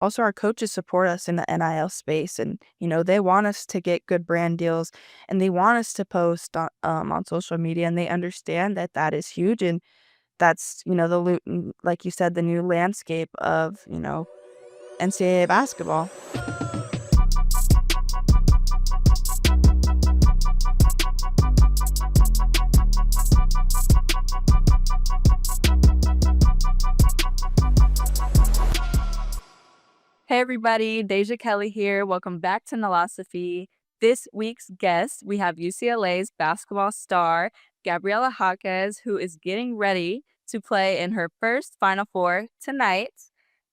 also our coaches support us in the NIL space, and, they want us to get good brand deals, and they want us to post on social media, and they understand that that is huge, and that's, like you said, the new landscape of, NCAA basketball. Hey everybody, Deja Kelly here. Welcome back to NILOSOPHY. This week's guest, we have UCLA's basketball star, Gabriela Jaquez, who is getting ready to play in her first Final Four tonight.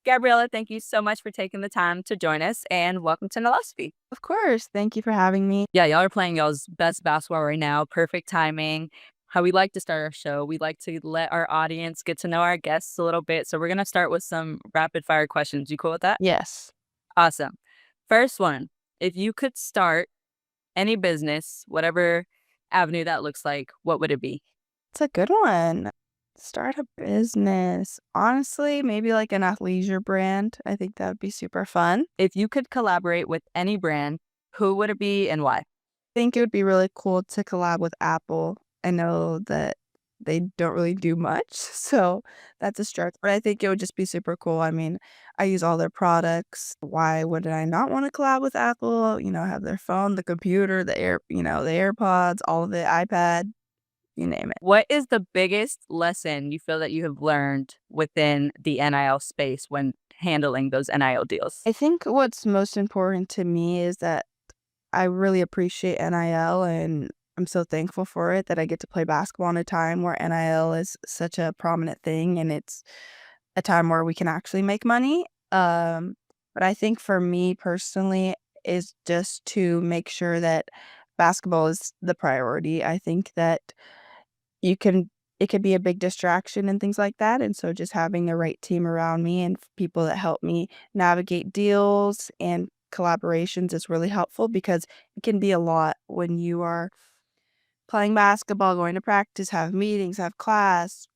Gabriela, thank you so much for taking the time to join us, and welcome to NILOSOPHY. Of course, thank you for having me. Yeah, y'all are playing y'all's best basketball right now. Perfect timing. How we like to start our show, we like to let our audience get to know our guests a little bit. So we're going to start with some rapid fire questions. You cool with that? Yes. Awesome. First one, if you could start any business, whatever avenue that looks like, what would it be? It's a good one. Start a business. Honestly, maybe like an athleisure brand. I think that would be super fun. If you could collaborate with any brand, who would it be and why? I think it would be really cool to collab with Apple. I know that they don't really do much, so that's a stretch, but I think it would just be super cool. I mean, I use all their products. Why would I not want to collab with Apple? I have their phone, the computer, the AirPods, all of it, iPad, you name it. What is the biggest lesson you feel that you have learned within the NIL space when handling those NIL deals? I think what's most important to me is that I really appreciate NIL, and I'm so thankful for it that I get to play basketball in a time where NIL is such a prominent thing, and it's a time where we can actually make money. But I think for me personally is just to make sure that basketball is the priority. I think that you can it could be a big distraction and things like that, and so just having the right team around me and people that help me navigate deals and collaborations is really helpful because it can be a lot when you are playing basketball, going to practice, have meetings, have class,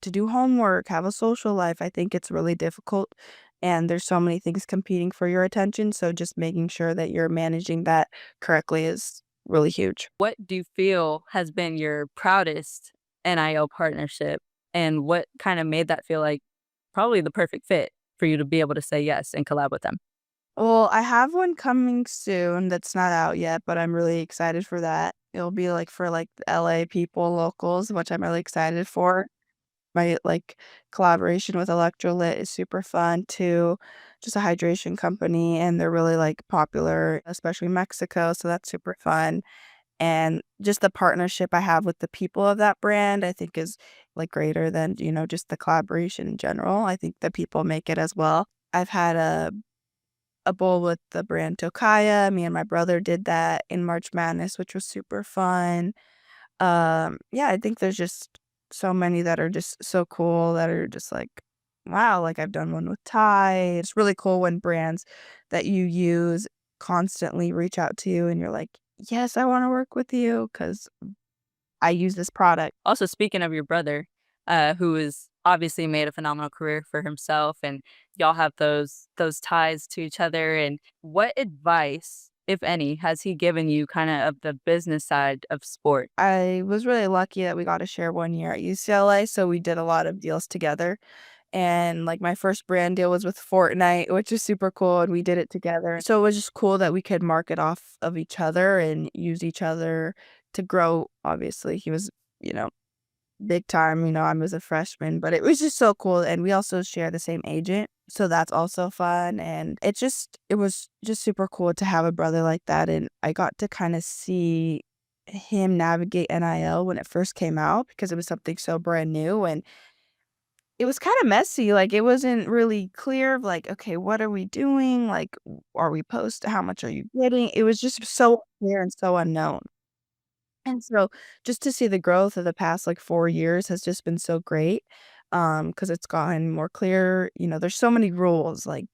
to do homework, have a social life. I think it's really difficult, and there's so many things competing for your attention, so just making sure that you're managing that correctly is really huge. What do you feel has been your proudest NIL partnership, and what kind of made that feel like probably the perfect fit for you to be able to say yes and collab with them? Well, I have one coming soon that's not out yet, but I'm really excited for that. It'll be, like, for, like, the LA people, locals, which I'm really excited for. My, like, collaboration with Electrolit is super fun too, just a hydration company, and they're really, like, popular, especially in Mexico, so that's super fun, and just the partnership I have with the people of that brand, I think is, like, greater than, just the collaboration in general. I think the people make it as well. I've had a bowl with the brand Tokaya. Me and my brother did that in March Madness, which was super fun. Yeah, I think there's just so many that are just so cool that are just like, wow, like I've done one with Ty. It's really cool when brands that you use constantly reach out to you and you're like, yes, I want to work with you because I use this product. Also, speaking of your brother, who has obviously made a phenomenal career for himself, and y'all have those ties to each other. And what advice, if any, has he given you, kind of the business side of sport? I was really lucky that we got to share 1 year at UCLA, so we did a lot of deals together. And, like, my first brand deal was with Fortnite, which is super cool, and we did it together. So it was just cool that we could market off of each other and use each other to grow, obviously. He was, you know, big time, I was a freshman, but it was just so cool, and we also share the same agent, so that's also fun, and it was just super cool to have a brother like that, and I got to kinda see him navigate NIL when it first came out because it was something so brand new, and it was kinda messy, like, it wasn't really clear of, like, "Okay, what are we doing?" Like, "Are we how much are you getting?" It was just so clear and so unknown. And so, just to see the growth of the past, like, 4 years has just been so great, because it's gotten more clear, there's so many rules, like,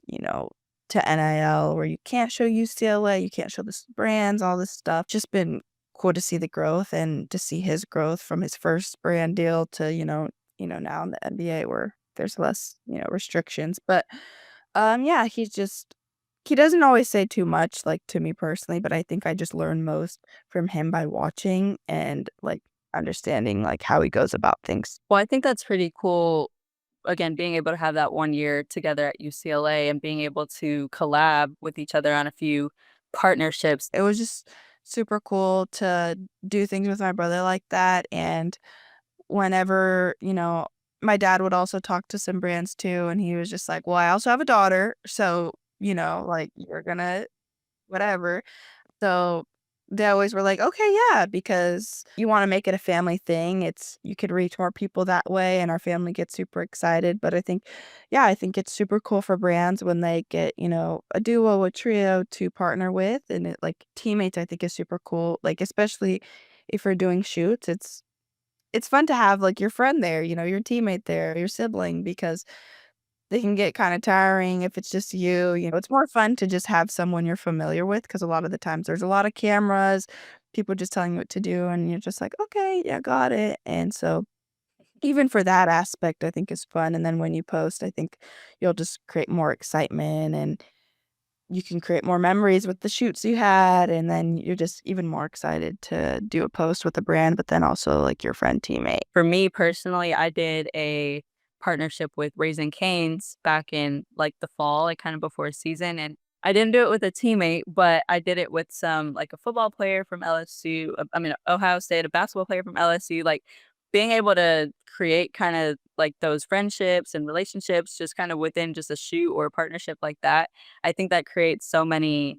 to NIL where you can't show UCLA, you can't show this brands, all this stuff. Just been cool to see the growth and to see his growth from his first brand deal to, now in the NBA where there's less, restrictions, but Yeah, he doesn't always say too much, like, to me personally, but I think I just learn most from him by watching and, like, understanding, like, how he goes about things. Well, I think that's pretty cool, again, being able to have that 1 year together at UCLA and being able to collab with each other on a few partnerships. It was just super cool to do things with my brother like that, and whenever, my dad would also talk to some brands too, and he was just like, "Well, I also have a daughter, so, like, you're gonna whatever." So, they always were like, "Okay, yeah," because you wanna make it a family thing. You could reach more people that way, and our family gets super excited, but I think it's super cool for brands when they get, a duo, a trio to partner with, and teammates, I think is super cool, like, especially if you're doing shoots, it's fun to have, like, your friend there, your teammate there, your sibling, because they can get kinda tiring if it's just it's more fun to just have someone you're familiar with, because a lot of the times there's a lot of cameras, people just telling you what to do, and you're just like, "Okay, yeah, got it," and so, even for that aspect, I think is fun, and then when you post, I think you'll just create more excitement, and you can create more memories with the shoots you had, and then you're just even more excited to do a post with a brand, but then also, like, your friend teammate. For me personally, I did a partnership with Raising Cane's back in, like, the fall, like, kind of before season, and I didn't do it with a teammate, but I did it with some like, a football player from LSU, I mean, Ohio State, a basketball player from LSU, like, being able to create kinda, like, those friendships and relationships just kinda within just a shoot or a partnership like that, I think that creates so many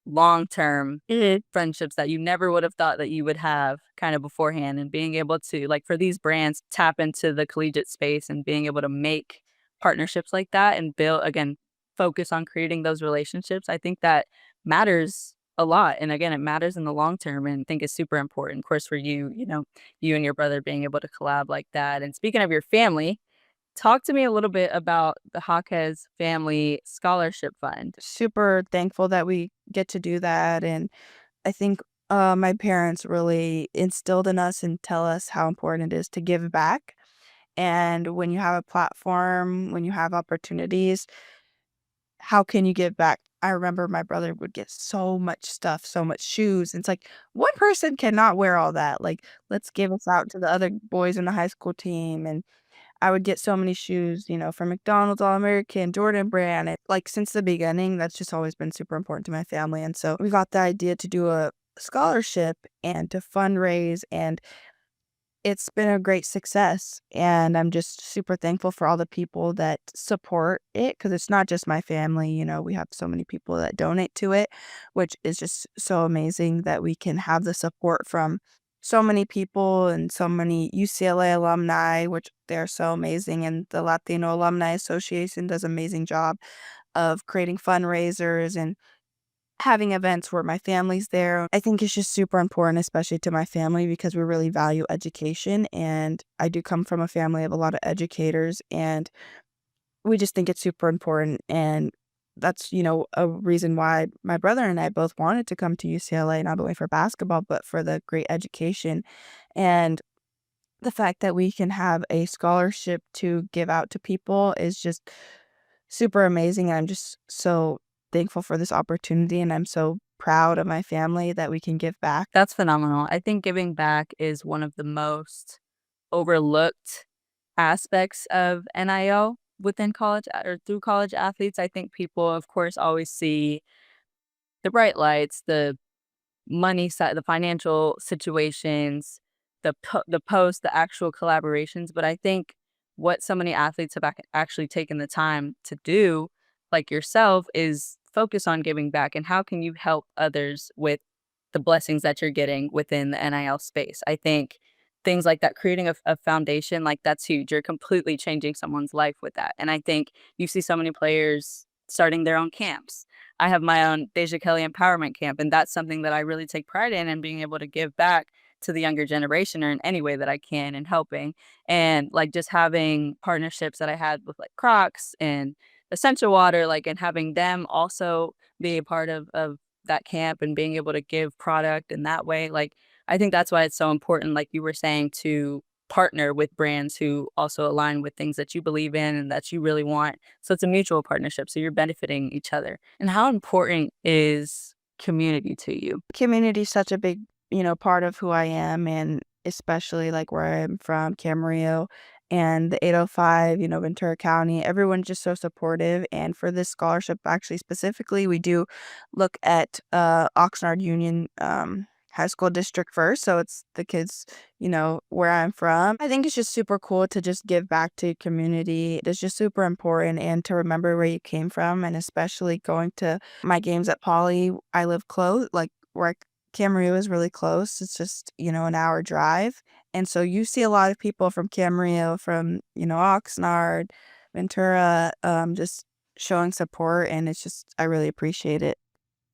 long-term Mhm. friendships that you never would have thought that you would have kind of beforehand, and being able to, like, for these brands, tap into the collegiate space and being able to make partnerships like that and build again, focus on creating those relationships, I think that matters a lot, and again, it matters in the long term and I think is super important. Of course, for you, you and your brother being able to collab like that, and speaking of your family, talk to me a little bit about the Jaquez Family Scholarship Fund. Super thankful that we get to do that, and I think, my parents really instilled in us and tell us how important it is to give back, and when you have a platform, when you have opportunities, how can you give back? I remember my brother would get so much stuff, so much shoes, and it's like, one person cannot wear all that, like, let's give us out to the other boys in the high school team, and I would get so many shoes, from McDonald's All-American, Jordan Brand, since the beginning, that's just always been super important to my family, and so we got the idea to do a scholarship and to fundraise, and it's been a great success, and I'm just super thankful for all the people that support it, because it's not just my family, we have so many people that donate to it, which is just so amazing that we can have the support from so many people and so many UCLA alumni, which they're so amazing, and the Latino Alumni Association does an amazing job of creating fundraisers and having events where my family's there. I think it's just super important, especially to my family, because we really value education, and I do come from a family of a lot of educators, and we just think it's super important, and that's, a reason why my brother and I both wanted to come to UCLA, not only for basketball, but for the great education, and the fact that we can have a scholarship to give out to people is just super amazing, and I'm just so thankful for this opportunity, and I'm so proud of my family that we can give back. That's phenomenal. I think giving back is one of the most overlooked aspects of NIL within college or through college athletes. I think people, of course, always see the bright lights, the money side, the financial situations, the post, the actual collaborations. But I think what so many athletes have actually taken the time to do, like yourself, is focus on giving back and how can you help others with the blessings that you're getting within the NIL space. I think things like that, creating a foundation, like that's huge. You're completely changing someone's life with that. And I think you see so many players starting their own camps. I have my own Deja Kelly empowerment camp, and that's something that I really take pride in and being able to give back to the younger generation or in any way that I can and helping. And like just having partnerships that I had with like Crocs and Essential Water, like and having them also be a part of that camp and being able to give product in that way. Like I think that's why it's so important, like you were saying, to partner with brands who also align with things that you believe in and that you really want. So it's a mutual partnership. So you're benefiting each other. And how important is community to you? Community is such a big, part of who I am, and especially like where I'm from, Camarillo and the 805, Ventura County. Everyone's just so supportive. And for this scholarship, actually specifically, we do look at Oxnard Union High School District first. So it's the kids, where I'm from. I think it's just super cool to just give back to community. It's just super important, and to remember where you came from, and especially going to my games at Poly. I live close, like where Camarillo is really close. It's just, an hour drive. And so you see a lot of people from Camarillo, from, Oxnard, Ventura, just showing support. And it's just, I really appreciate it.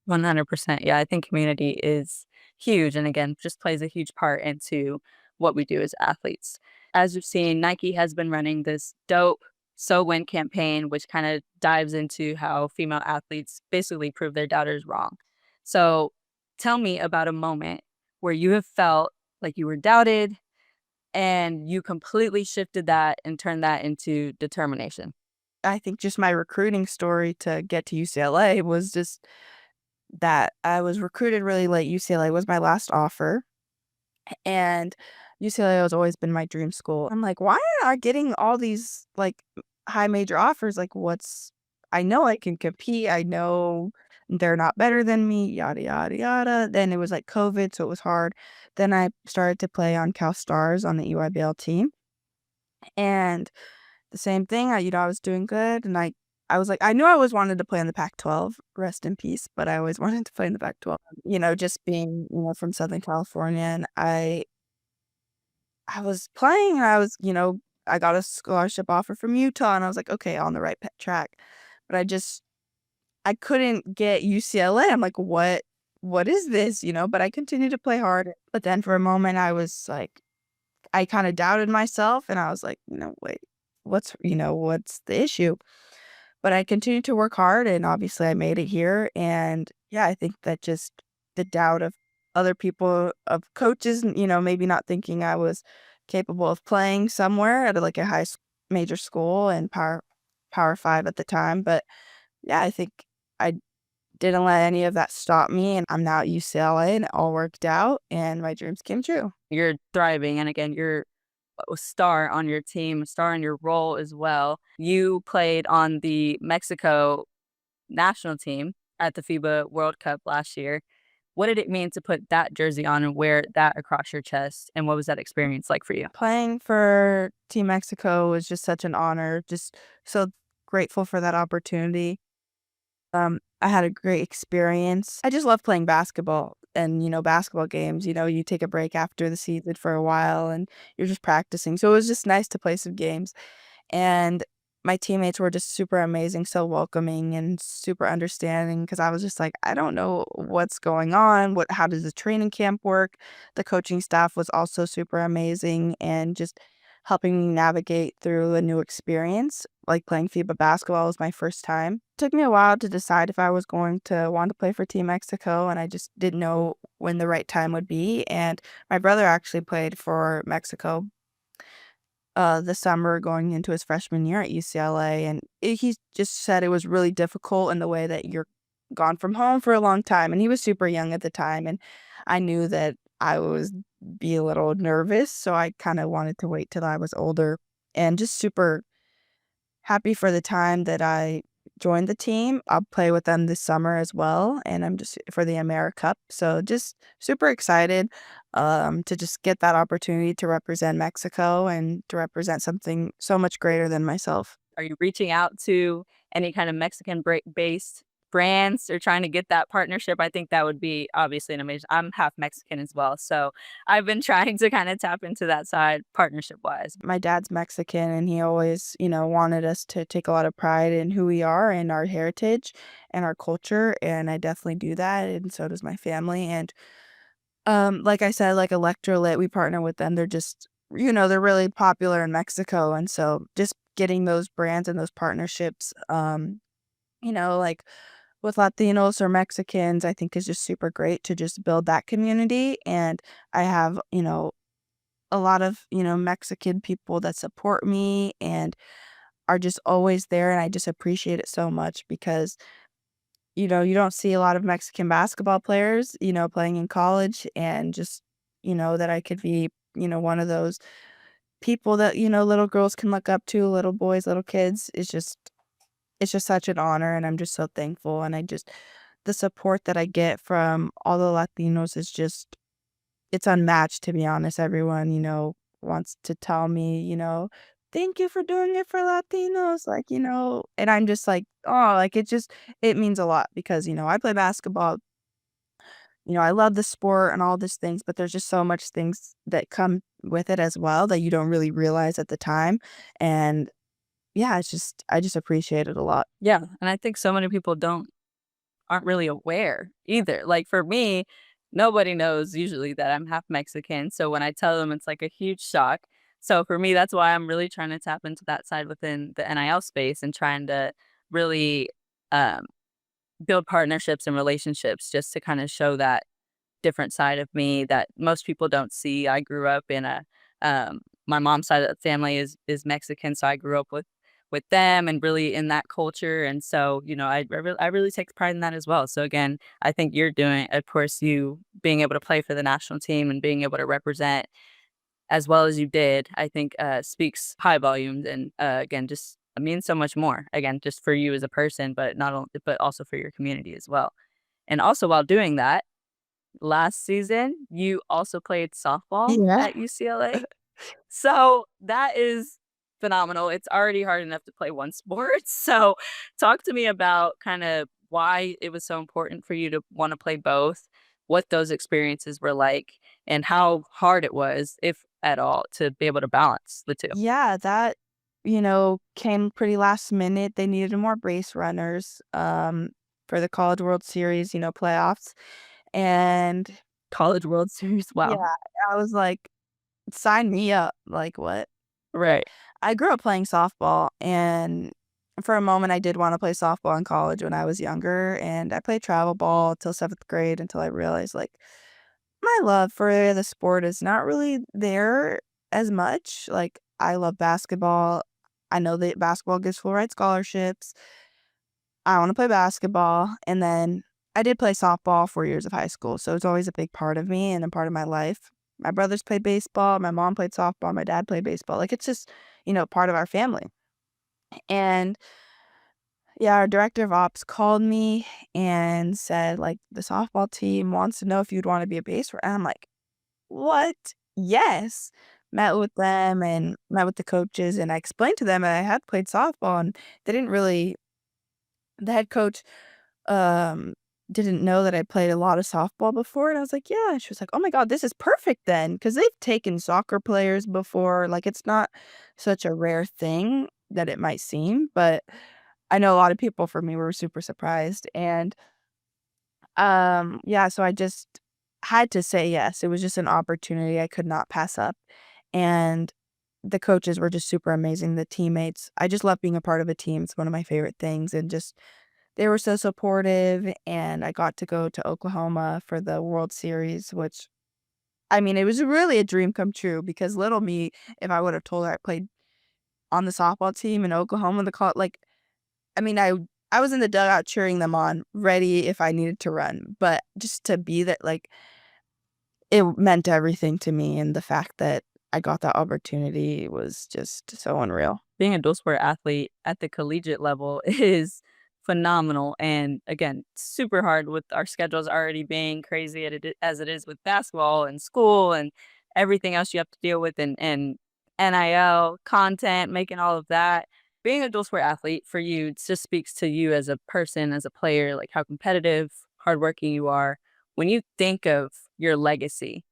100%. Yeah, I think community is huge. And again, just plays a huge part into what we do as athletes. As we've seen, Nike has been running this dope So Win campaign, which kind of dives into how female athletes basically prove their doubters wrong. So tell me about a moment where you have felt like you were doubted and you completely shifted that and turned that into determination. I think just my recruiting story to get to UCLA was just that I was recruited really late. UCLA was my last offer. And UCLA has always been my dream school. I'm like, "Why am I getting all these, like, high major offers? Like, I know I can compete. I know they're not better than me, yada, yada, yada." Then it was, like, COVID, so it was hard. Then I started to play on Cal Stars on the EYBL team, and the same thing, I was doing good, and I was like, I knew I always wanted to play in the Pac-12, rest in peace, but I always wanted to play in the Pac-12. Just being, from Southern California, and I was playing, and I got a scholarship offer from Utah, and I was like, "Okay, on the right track." But I couldn't get UCLA. I'm like, What is this?" But I continued to play hard. But then for a moment, I was like, I kinda doubted myself, and I was like, Wait, what's the issue?" But I continued to work hard, and obviously I made it here. And yeah, I think that just the doubt of other people, of coaches, maybe not thinking I was capable of playing somewhere at like a major school and power 5 at the time. But yeah, I think I didn't let any of that stop me, and I'm now at UCLA, and it all worked out, and my dreams came true. You're thriving. And again, you're a star on your team, a star in your role as well. You played on the Mexico national team at the FIBA World Cup last year. What did it mean to put that jersey on and wear that across your chest? And what was that experience like for you? Playing for Team Mexico was just such an honor. Just so grateful for that opportunity. I had a great experience. I just love playing basketball, and, basketball games. You take a break after the season for a while, and you're just practicing. So it was just nice to play some games. And my teammates were just super amazing, so welcoming and super understanding, because I was just like, "I don't know what's going on. How does the training camp work?" The coaching staff was also super amazing, and just helping me navigate through a new experience. Like, playing FIBA basketball was my first time. Took me a while to decide if I was going to want to play for Team Mexico, and I just didn't know when the right time would be. And my brother actually played for Mexico the summer going into his freshman year at UCLA, and he just said it was really difficult in the way that you're gone from home for a long time, and he was super young at the time, and I knew that I was be a little nervous, so I kinda wanted to wait till I was older. And just super happy for the time that I joined the team. I'll play with them this summer as well, and I'm just for the America Cup. So just super excited to just get that opportunity to represent Mexico and to represent something so much greater than myself. Are you reaching out to any kind of Mexican based brands or trying to get that partnership? I think that would be obviously an amazing. I'm half Mexican as well, so I've been trying to kind of tap into that side partnership wise. My dad's Mexican, and he always, wanted us to take a lot of pride in who we are and our heritage and our culture. And I definitely do that. And so does my family. And like I said, like Electrolit, we partner with them. They're just, they're really popular in Mexico. And so just getting those brands and those partnerships, like with Latinos or Mexicans, I think is just super great to just build that community. And I have, a lot of, Mexican people that support me and are just always there, and I just appreciate it so much because, you don't see a lot of Mexican basketball players, playing in college and just, that I could be, one of those people that, little girls can look up to, little boys, little kids. It's just such an honor, and I'm just so thankful, and the support that I get from all the Latinos is just it's unmatched, to be honest. Everyone, wants to tell me, "Thank you for doing it for Latinos," like, and I'm just like, "Oh," like, it means a lot because, I play basketball, I love the sport and all these things, but there's just so much things that come with it as well that you don't really realize at the time, and yeah, I just appreciate it a lot. Yeah, and I think so many people aren't really aware either. Like, for me, nobody knows usually that I'm half Mexican, so when I tell them, it's like a huge shock. So for me, that's why I'm really trying to tap into that side within the NIL space and trying to really, um, build partnerships and relationships just to kinda show that different side of me that most people don't see. I grew up in a my mom's side of the family is Mexican, so I grew up with them and really in that culture, and so, I really take pride in that as well. So again, I think you're doing of course, you being able to play for the national team and being able to represent as well as you did, I think, speaks high volumes and, again, just means so much more, again, just for you as a person, but not only but also for your community as well. And also while doing that, last season, you also played softball Yeah. at UCLA. So, that is phenomenal. It's already hard enough to play one sport. So, talk to me about kinda why it was so important for you to wanna play both, what those experiences were like, and how hard it was, if at all, to be able to balance the 2. Yeah, that, came pretty last minute. They needed more base runners, for the College World Series, playoffs, and College World Series, yeah, wow. I was like, "Sign me up." Like, "What?" Right. I grew up playing softball, and for a moment, I did wanna play softball in college when I was younger, and I played travel ball till 7th grade until I realized, like, my love for the sport is not really there as much. Like, I love basketball. I know that basketball gives full ride scholarships. I wanna play basketball, and then I did play softball 4 years of high school, so it's always a big part of me and a part of my life. My brothers played baseball, my mom played softball, my dad played baseball, like, it's just, part of our family, and, yeah, our director of ops called me and said, like, "The softball team wants to know if you'd wanna be a base runner," and I'm like, "What? Yes." Met with them and met with the coaches, and I explained to them that I had played softball, and they didn't really the head coach, um, didn't know that I played a lot of softball before, and I was like, "Yeah." And she was like, "Oh my god, this is perfect then," because 'cause they've taken soccer players before, like, it's not such a rare thing that it might seem, but I know a lot of people for me were super surprised, and yeah, so I just had to say yes. It was just an opportunity I could not pass up, and the coaches were just super amazing, the teammates. I just love being a part of a team, it's one of my favorite things, and just they were so supportive, and I got to go to Oklahoma for the World Series, which I mean, it was really a dream come true because little me, if I would have told her I played on the softball team in Oklahoma, I mean, I was in the dugout cheering them on, ready if I needed to run, but just to be that it meant everything to me, and the fact that I got that opportunity was just so unreal. Being a dual sport athlete at the collegiate level is phenomenal and again super hard with our schedules already being crazy as it is with basketball and school and everything else you have to deal with and NIL content making all of that. Being a dual sport athlete for you just speaks to you as a person, as a player, like how competitive, hardworking you are. When you think of your legacy,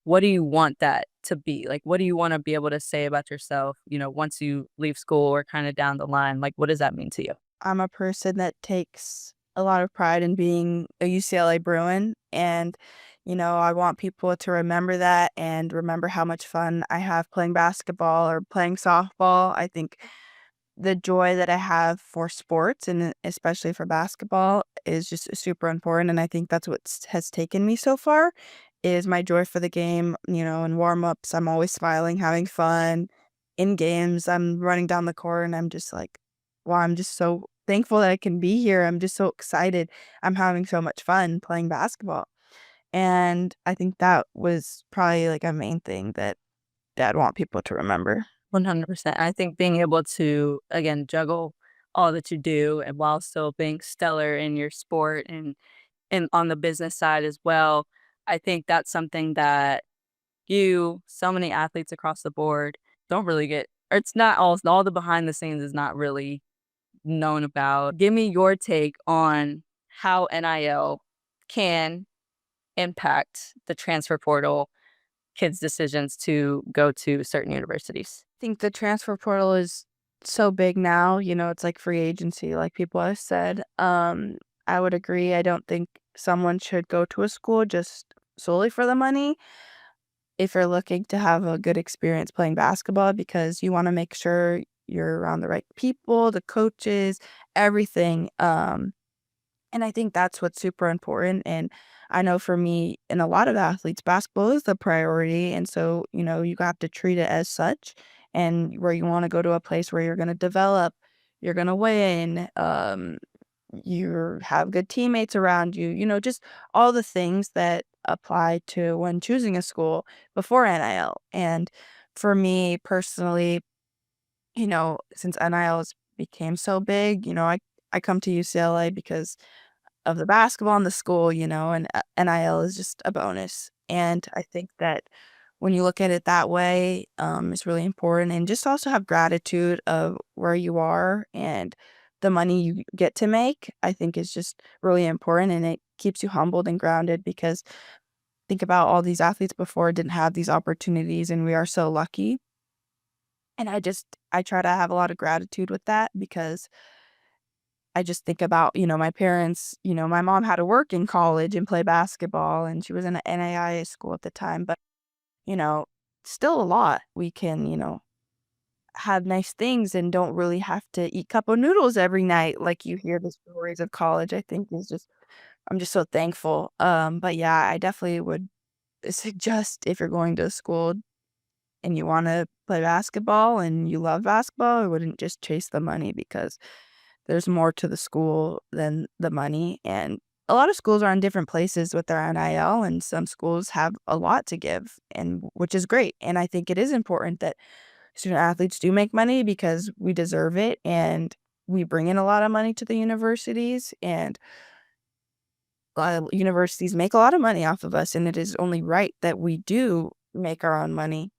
what do you want that to be? Like, what do you wanna be able to say about yourself, once you leave school or kinda down the line? Like, what does that mean to you? I'm a person that takes a lot of pride in being a UCLA Bruin, and, I want people to remember that and remember how much fun I have playing basketball or playing softball. I think the joy that I have for sports and especially for basketball is just super important, and I think that's what has taken me so far is my joy for the game, in warm-ups, I'm always smiling, having fun. In games, I'm running down the court and I'm just like, wow, I'm just so thankful that I can be here. I'm just so excited. I'm having so much fun playing basketball. And I think that was probably like a main thing that I'd want people to remember. 100%. I think being able to, again, juggle all that you do and while still being stellar in your sport and on the business side as well, I think that's something that so many athletes across the board don't really get, or it's not all the behind the scenes is not really known about. Give me your take on how NIL can impact the transfer portal, kids' decisions to go to certain universities. I think the transfer portal is so big now, it's like free agency, like people have said. I would agree. I don't think someone should go to a school just solely for the money if you're looking to have a good experience playing basketball because you want to make sure you're around the right people, the coaches, everything. And I think that's what's super important. And I know for me and a lot of athletes, basketball is the priority. And so, you have to treat it as such. And where you want to go to a place where you're going to develop, you're going to win, you have good teammates around you, just all the things that apply to when choosing a school before NIL. And for me personally, since NIL has became so big, I come to UCLA because of the basketball in the school, and NIL is just a bonus. And I think that when you look at it that way, it's really important. And just also have gratitude of where you are and the money you get to make, I think is just really important. And it keeps you humbled and grounded because think about all these athletes before didn't have these opportunities, and we are so lucky. And I try to have a lot of gratitude with that because I just think about, my parents, my mom had to work in college and play basketball, and she was in an NAIA school at the time, but, you know, still a lot. We can, have nice things and don't really have to eat cup of noodles every night like you hear the stories of college, I think is just I'm just so thankful. But yeah, I definitely would suggest if you're going to school and you wanna play basketball and you love basketball, I wouldn't just chase the money because there's more to the school than the money, and a lot of schools are in different places with their NIL, and some schools have a lot to give, and which is great, and I think it is important that student athletes do make money because we deserve it, and we bring in a lot of money to the universities, and a lot of universities make a lot of money off of us, and it is only right that we do make our own money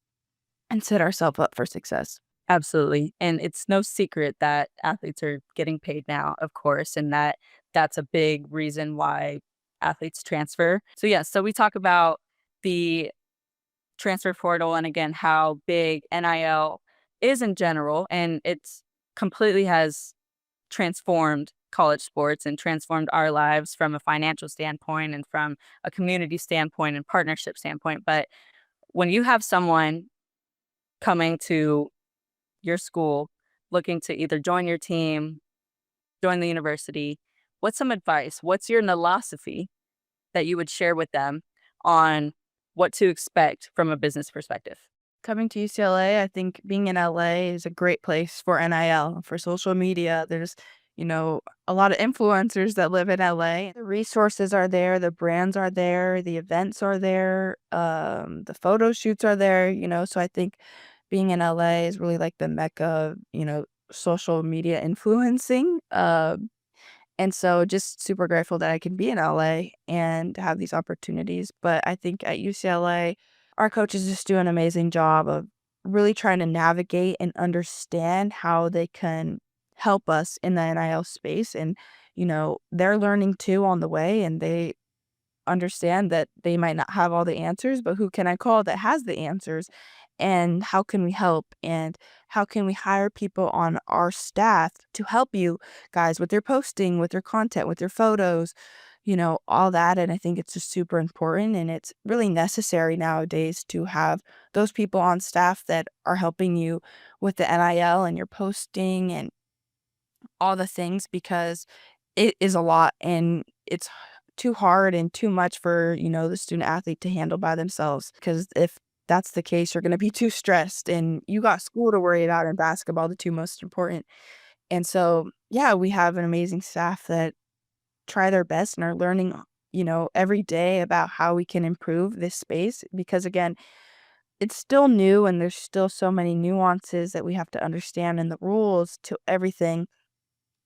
and set ourselves up for success. Absolutely. And it's no secret that athletes are getting paid now, of course, and that's a big reason why athletes transfer. So yeah, so we talk about the transfer portal and again how big NIL is in general and it's completely has transformed college sports and transformed our lives from a financial standpoint and from a community standpoint and partnership standpoint. But when you have someone coming to your school looking to either join your team, join the university, what's some advice? What's your philosophy that you would share with them on what to expect from a business perspective? Coming to UCLA, I think being in LA is a great place for NIL, for social media. There's, a lot of influencers that live in LA. The resources are there, the brands are there, the events are there, the photo shoots are there, so I think being in LA is really like the mecca of, social media influencing. And so just super grateful that I can be in LA and have these opportunities. But I think at UCLA, our coaches just do an amazing job of really trying to navigate and understand how they can help us in the NIL space. And, they're learning too on the way and they understand that they might not have all the answers, but who can I call that has the answers? And how can we help? And how can we hire people on our staff to help you guys with your posting, with your content, with your photos, all that. And I think it's just super important and it's really necessary nowadays to have those people on staff that are helping you with the NIL and your posting and all the things because it is a lot and it's too hard and too much for, the student athlete to handle by themselves. Because if that's the case, you're gonna be too stressed and you got school to worry about and basketball, the 2 most important. And so, yeah, we have an amazing staff that try their best and are learning, every day about how we can improve this space because again, it's still new and there's still so many nuances that we have to understand and the rules to everything.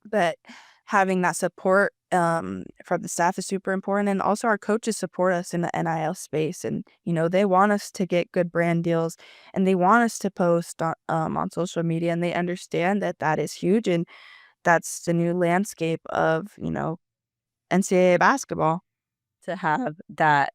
But having that support from the staff is super important. And also our coaches support us in the NIL space. And, they want us to get good brand deals and they want us to post on social media and they understand that that is huge. And that's the new landscape of, NCAA basketball. To have that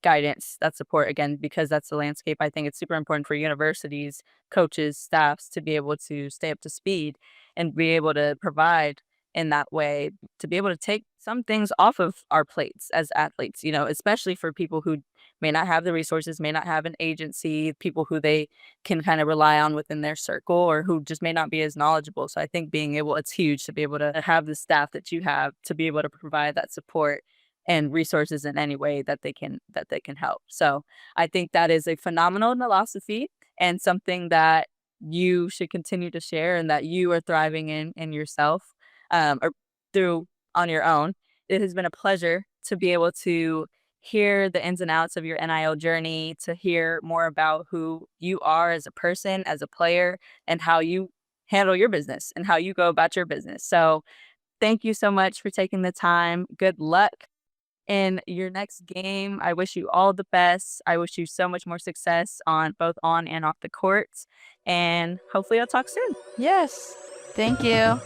guidance, that support again, because that's the landscape. I think it's super important for universities, coaches, staffs to be able to stay up to speed and be able to provide in that way, to be able to take some things off of our plates as athletes, especially for people who may not have the resources, may not have an agency, people who they can kind of rely on within their circle or who just may not be as knowledgeable. So I think it's huge to be able to have the staff that you have to be able to provide that support and resources in any way that they can help. So I think that is a phenomenal philosophy and something that you should continue to share and that you are thriving in yourself or through on your own. It has been a pleasure to be able to hear the ins and outs of your NIL journey, to hear more about who you are as a person, as a player, and how you handle your business and how you go about your business. So thank you so much for taking the time. Good luck in your next game. I wish you all the best. I wish you so much more success on both on and off the courts. And hopefully I'll talk soon. Yes. Thank you.